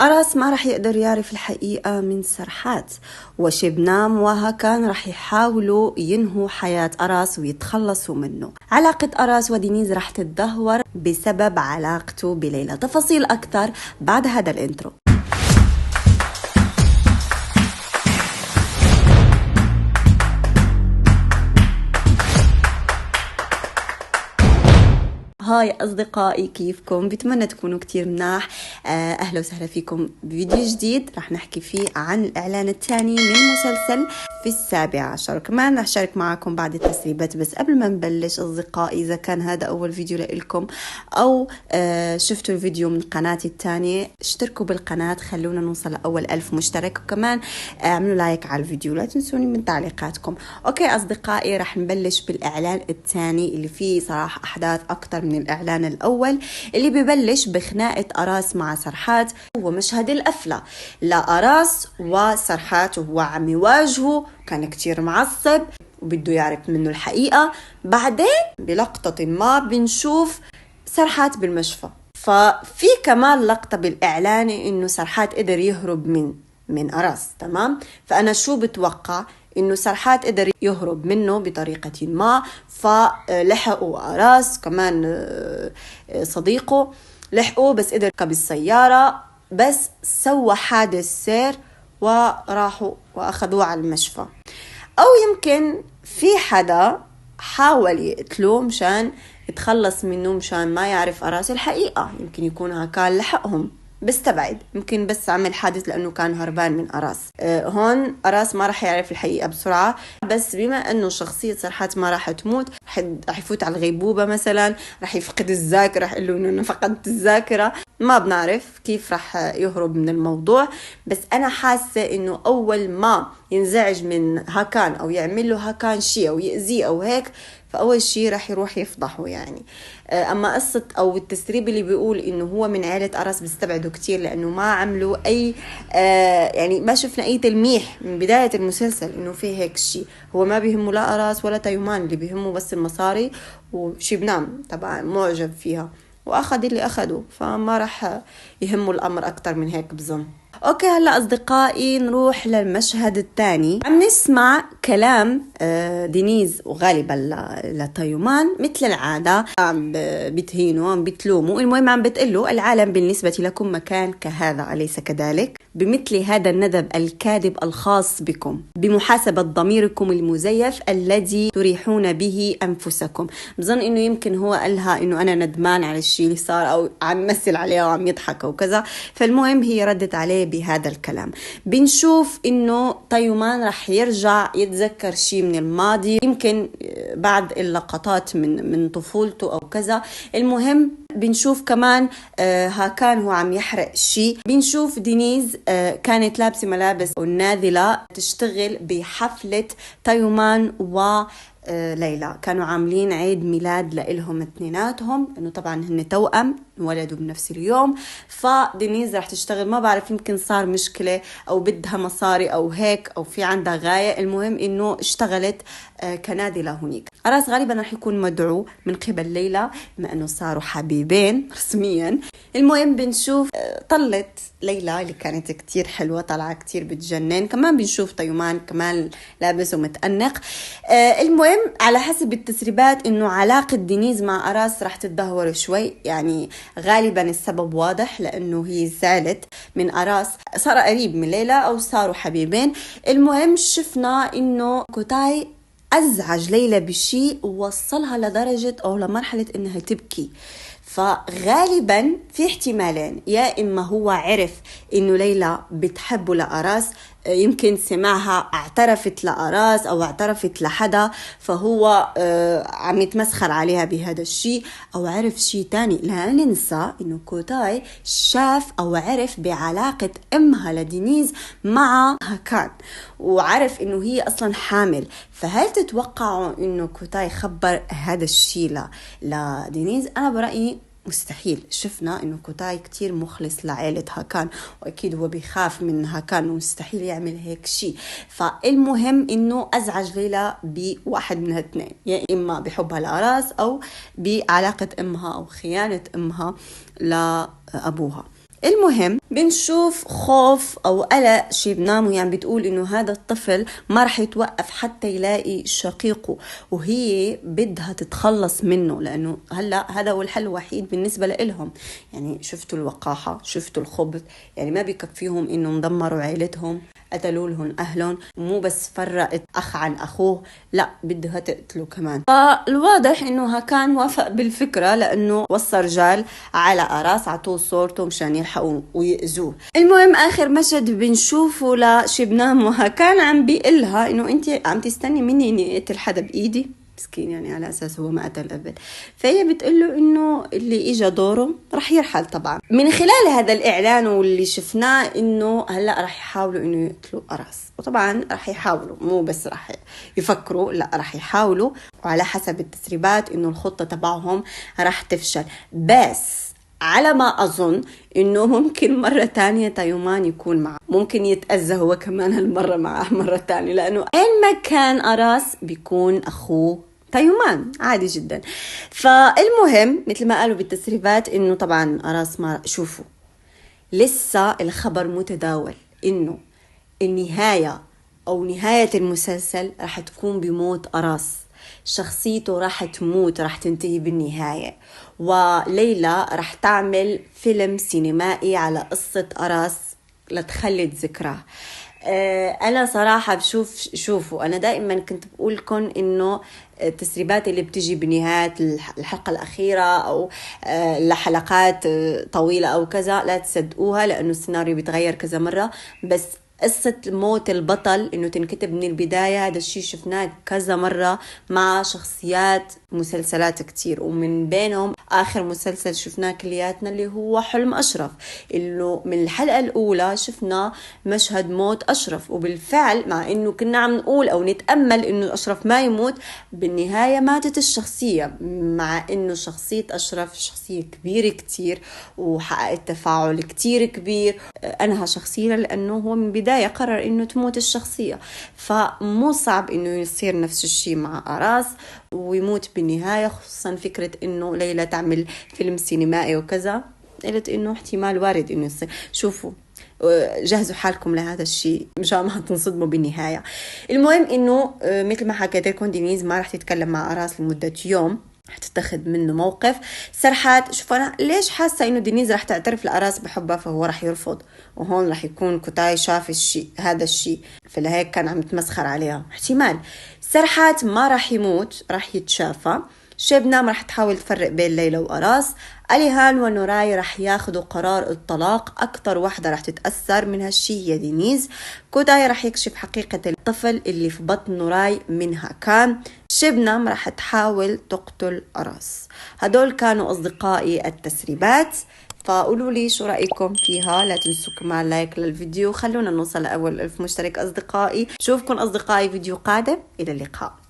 أراس ما رح يقدر يعرف الحقيقة من سرحات، وشبنام وهاكان رح يحاولوا ينهوا حياة أراس ويتخلصوا منه. علاقة أراس ودينيز رح تتدهور بسبب علاقته بليلى. تفاصيل أكثر بعد هذا الانترو. هاي أصدقائي، كيفكم؟ بتمنى تكونوا كتير مناح. أهلا وسهلا فيكم بفيديو جديد رح نحكي فيه عن الإعلان الثاني من مسلسل في 17. كمان رح شارك معكم بعض التسريبات. بس قبل ما نبلش أصدقائي، إذا كان هذا أول فيديو لكم أو شفتوا الفيديو من قناتي الثانية، اشتركوا بالقناة، خلونا نوصل لأول 1000 مشترك، وكمان اعملوا لايك على الفيديو، لا تنسوني من تعليقاتكم. أوكي أصدقائي، رح نبلش بالإعلان الثاني اللي فيه صراحة أحداث أكتر من الإعلان الأول، اللي ببلش بخناقة أراس مع سرحات. هو مشهد القفلة لأراس وسرحات، وهو عم يواجهه، كان كتير معصب وبده يعرف منه الحقيقة. بعدين بلقطة ما بنشوف سرحات بالمشفى. ففي كمان لقطة بالإعلان إنه سرحات قدر يهرب من أراس، تمام؟ فأنا شو بتوقع؟ إنه سرحات قدر يهرب منه بطريقة ما، فلحقوا أراس كمان صديقه لحقوه، بس قدر يركب السيارة، بس سوى حادث سير وراحوا وأخذوه على المشفى. أو يمكن في حدا حاول يقتله مشان يتخلص منه، مشان ما يعرف أراس الحقيقة. يمكن يكون هكان لحقهم، بستبعد، يمكن بس عمل حادث لأنه كان هربان من أراس. هون أراس ما رح يعرف الحقيقة بسرعة، بس بما أنه شخصية سرحات ما رح تموت، رح يفوت على الغيبوبة مثلا، رح يفقد الذاكرة، رح يقول له إنه فقدت الذاكرة. ما بنعرف كيف رح يهرب من الموضوع. بس أنا حاسة إنه أول ما ينزعج من هاكان أو يعمل له هاكان شيء أو يأذيه أو هيك، فأول شيء رح يروح يفضحه يعني. أما قصة أو التسريب اللي بيقول إنه هو من عائلة أراس، بيستبعدوا كتير، لأنه ما عملوا أي يعني ما شفنا أي تلميح من بداية المسلسل إنه في هيك شيء. هو ما بيهمه لا أراس ولا تيومان، اللي بيهمه بس المصاري، وشبنام طبعا معجب فيها وأخذ اللي أخده، فما رح يهمه الأمر أكتر من هيك بظن. اوكي، هلا اصدقائي نروح للمشهد الثاني. عم نسمع كلام دينيز وغالبا لتيومان مثل العاده، عم بتهينوا، عم بتلوموا. المهم عم بتقله العالم بالنسبه لكم مكان كهذا، اليس كذلك؟ بمثل هذا الندب الكاذب الخاص بكم، بمحاسبه ضميركم المزيف الذي تريحون به انفسكم. بظن انه يمكن هو قالها انه انا ندمان على الشيء اللي صار، او عم مثل عليها وعم يضحك وكذا. فالمهم هي ردت عليه بهذا الكلام. بنشوف انه تيومان رح يرجع يتذكر شيء من الماضي، يمكن بعض اللقطات من طفولته او كذا. المهم بنشوف كمان هاكان هو عم يحرق شيء. بنشوف دينيز كانت لابسة ملابس ناذلة تشتغل بحفلة تيومان ليلى، كانوا عاملين عيد ميلاد لإلهم اثنيناتهم، انه طبعا هن توأم ولدوا بنفس اليوم. فدينيز رح تشتغل، ما بعرف يمكن صار مشكلة او بدها مصاري او هيك، او في عندها غاية. المهم انه اشتغلت كنادلة هنيك. أراس غالبا رح يكون مدعو من قبل ليلى، بما انه صاروا حبيبين رسميا. المهم بنشوف طلت ليلى اللي كانت كتير حلوة، طلعة كتير بتجنن. كمان بنشوف تيومان كمان لابس ومتأنق. المهم على حسب التسريبات انه علاقة دينيز مع أراس رح تتدهور شوي، يعني غالبا السبب واضح، لانه هي زعلت من أراس، صار قريب من ليلى او صاروا حبيبين. المهم شفنا انه كوتاي أزعج ليلى بشيء ووصلها لدرجة أو لمرحلة إنها تبكي. فغالبا في احتمالين، يا إما هو عرف إنه ليلى بتحبه لأراس، يمكن سمعها اعترفت لأراس أو اعترفت لحدا، فهو عم يتمسخر عليها بهذا الشيء، أو عرف شيء تاني. لا ننسى إنه كوتاي شاف أو عرف بعلاقة أمها لدينيز مع هاكان، وعرف إنه هي أصلا حامل. فهل تتوقعوا إنه كوتاي خبر هذا الشيء لدينيز؟ أنا برأيي مستحيل. شفنا إنه كوتاي كتير مخلص لعائلة هاكان، وأكيد هو بيخاف من هاكان، ومستحيل يعمل هيك شيء. فالمهم إنه أزعج ليلى بواحد من هالاثنين، يا إما بحبها لأراس أو بعلاقة أمها أو خيانة أمها لأبوها. المهم بنشوف خوف أو قلق شبنام، يعني بتقول إنه هذا الطفل ما رح يتوقف حتى يلاقي شقيقه، وهي بدها تتخلص منه لأنه هلأ هذا هو الحل الوحيد بالنسبة لإلهم. يعني شفتوا الوقاحة، شفتوا الخبث، يعني ما بيكفيهم إنه دمروا عائلتهم، قتلوا لهم أهلهم، مو بس فرقت أخ عن أخوه، لا بدها تقتله كمان. فالواضح إنه كان وافق بالفكرة لأنه وصى رجال على أراس عطوه صورته مشان يلحقوا ويأذوه. المهم آخر مشهد بنشوفه لشبنام كان عم بيقلها إنه أنت عم تستني مني إني أقتل حدا بإيدي، مسكين يعني على أساس هو ما قتل قبل. فهي بتقوله إنه اللي إجا دوره رح يرحل. طبعا من خلال هذا الإعلان واللي شفناه إنه هلأ رح يحاولوا إنه يقتلوا أراس، وطبعا رح يحاولوا، مو بس رح يفكروا، لا رح يحاولوا، وعلى حسب التسريبات إنه الخطة تبعهم رح تفشل. بس على ما أظن إنه ممكن مرة تانية تايومان يكون معه، ممكن يتأذى هو كمان هالمرة معه مرة تانية، لأنه أين ما كان أراس بيكون أخوه تايومان عادي جدا. فالمهم مثل ما قالوا بالتسريبات إنه طبعا أراس ما شوفوا لسه الخبر متداول إنه النهاية أو نهاية المسلسل رح تكون بموت أراس، شخصيته رح تموت، رح تنتهي بالنهاية، وليلى رح تعمل فيلم سينمائي على قصة أراس لتخلد ذكراه. أنا صراحة شوفوا أنا دائما كنت بقول لكم إنه التسريبات اللي بتجي بنهاية الحلقة الأخيرة أو لحلقات طويلة أو كذا لا تصدقوها، لأنه السيناريو بيتغير كذا مرة. بس قصة موت البطل إنه تنكتب من البداية، هذا الشيء شفناه كذا مرة مع شخصيات مسلسلات كتير، ومن بينهم آخر مسلسل شفناه كلياتنا اللي هو حلم أشرف، إنه من الحلقة الأولى شفنا مشهد موت أشرف، وبالفعل مع إنه كنا عم نقول أو نتأمل إنه أشرف ما يموت، بالنهاية ماتت الشخصية، مع إنه شخصية أشرف شخصية كبيرة كتير وحققت تفاعل كتير كبير. أنهى شخصية لأنه هو من بداية قرر إنه تموت الشخصية، فمو صعب إنه يصير نفس الشيء مع أراس ويموت بالنهاية، خصوصا فكرة إنه ليلى تعمل فيلم سينمائي وكذا، قلت إنه احتمال وارد إنه يصير. شوفوا جهزوا حالكم لهذا الشيء مشان ما تنصدموا بالنهاية. المهم إنه مثل ما حكيت لكم دينيز ما رح تتكلم مع أراس لمدة يوم، هتتخذ منه موقف. سرحات شوف أنا ليش حاسة إنه دينيز رح تعترف لأراس بحبها فهو رح يرفض، وهون رح يكون كوتاي شاف الشيء هذا الشيء فلهيك كان عم يتمسخر عليها. احتمال سرحات ما رح يموت، رح يتشافى. شبنام رح تحاول تفرق بين ليلى وأراس. أليهان ونوراي رح ياخدوا قرار الطلاق، أكتر واحدة رح تتأثر من هالشي هي دينيز. كوداي رح يكشف حقيقة الطفل اللي في بطن نوراي منها كان. شبنام رح تحاول تقتل أراس. هدول كانوا أصدقائي التسريبات، فقولوا لي شو رأيكم فيها. لا تنسوا كمان لايك للفيديو، خلونا نوصل لأول 1000 مشترك أصدقائي. شوفكم أصدقائي فيديو قادم، إلى اللقاء.